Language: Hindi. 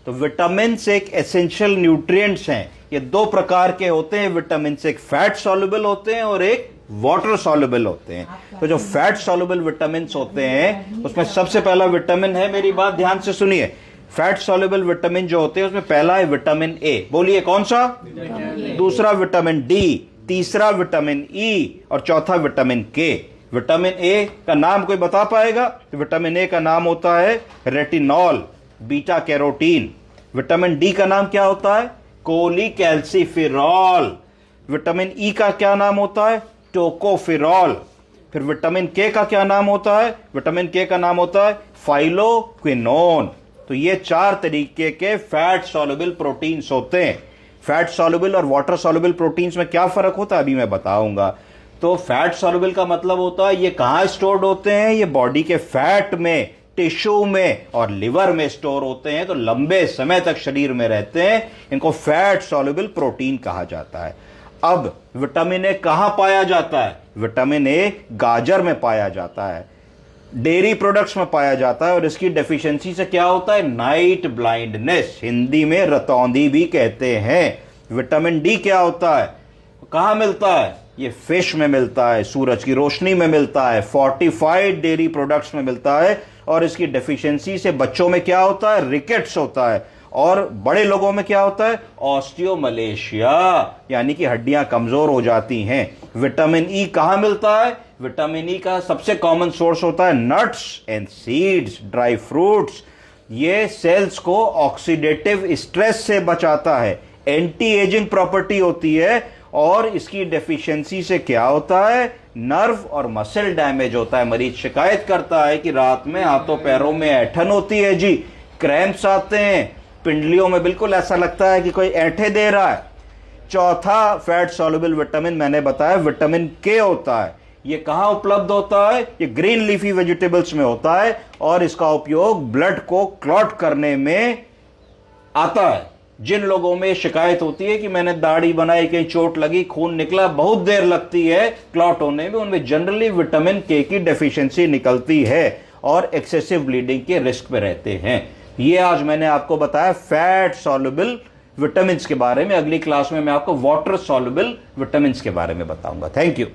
तो विटामिन एक एसेंशियल न्यूट्रिएंट्स हैं। ये दो प्रकार के होते हैं विटामिन, एक फैट सॉल्युबल होते हैं और एक वाटर सॉल्युबल होते हैं। तो जो फैट सॉल्युबल विटामिन होते हैं उसमें सबसे पहला विटामिन है, मेरी बात ध्यान से सुनिए, फैट सॉल्युबल विटामिन जो होते हैं उसमें पहला है विटामिन ए, बोलिए कौन सा? दूसरा विटामिन डी, तीसरा विटामिन ई और चौथा विटामिन के। विटामिन ए का नाम कोई बता पाएगा? तो विटामिन ए का नाम होता है retinol, beta carotene. Vitamin D का नाम क्या होता है? कोलीकैल्सिफेरॉल। विटामिन ई का क्या नाम होता है? टोकोफेरॉल। फिर विटामिन के का क्या नाम होता है? विटामिन के का नाम होता है फाइलोक्विनोन। तो ये चार तरीके के फैट सॉल्युबल प्रोटीन्स होते हैं। फैट सॉल्युबल और वाटर सॉल्युबल प्रोटीन्स में क्या फर्क होता है अभी मैं बताऊंगा। तो फैट सॉल्युबल का मतलब होता है ये कहां स्टोर्ड होते हैं? ये बॉडी के फैट में, टिश्यू में और लिवर में स्टोर होते हैं, तो लंबे समय तक शरीर में रहते हैं। इनको फैट सॉल्युबल प्रोटीन कहा जाता है। अब विटामिन ए कहां पाया जाता है? विटामिन ए गाजर में पाया जाता है, डेयरी प्रोडक्ट्स में पाया जाता है और इसकी डेफिशिएंसी से क्या होता है? नाइट ब्लाइंडनेस, हिंदी में रतौंधी भी कहते हैं। विटामिन डी क्या होता है? कहां मिलता है? ये फिश में मिलता है, सूरज की रोशनी में मिलता है, फोर्टिफाइड डेयरी प्रोडक्ट्स में मिलता है और इसकी डेफिशिएंसी से बच्चों में क्या होता है? रिकेट्स होता है और बड़े लोगों में क्या होता है? ऑस्टियोमलेशिया, यानी कि हड्डियां कमजोर हो जाती हैं। विटामिन ई कहां मिलता है? विटामिन ई का सबसे कॉमन सोर्स होता है nuts and seeds, dry fruits. ये सेल्स को ऑक्सीडेटिव स्ट्रेस से बचाता है, एंटी एजिंग प्रॉपर्टी होती है और इसकी डेफिशिएंसी से क्या होता है? नर्व और मसल डैमेज होता है। मरीज शिकायत करता है कि रात में हाथों पैरों में ऐंठन होती है जी, क्रैम्प्स आते हैं, पिंडलियों में बिल्कुल ऐसा लगता है कि कोई ऐंठे दे रहा है। चौथा फैट सॉल्युबल विटामिन मैंने बताया विटामिन के होता है। ये कहां उपलब्ध होता है? ये ग्रीन लीफी वेजिटेबल्स में होता है और इसका उपयोग ब्लड को क्लॉट करने में आता है। जिन लोगों में शिकायत होती है कि मैंने दाढ़ी बनाई, कहीं चोट लगी, खून निकला, बहुत देर लगती है क्लॉट होने में, उनमें जनरली विटामिन के की डेफिशिएंसी निकलती है और एक्सेसिव ब्लीडिंग के रिस्क में रहते हैं। ये आज मैंने आपको बताया फैट सॉल्युबल विटामिन्स के बारे में। अगली क्लास में मैं आपको वाटर सॉल्युबल विटामिन्स के बारे में बताऊंगा। Thank you.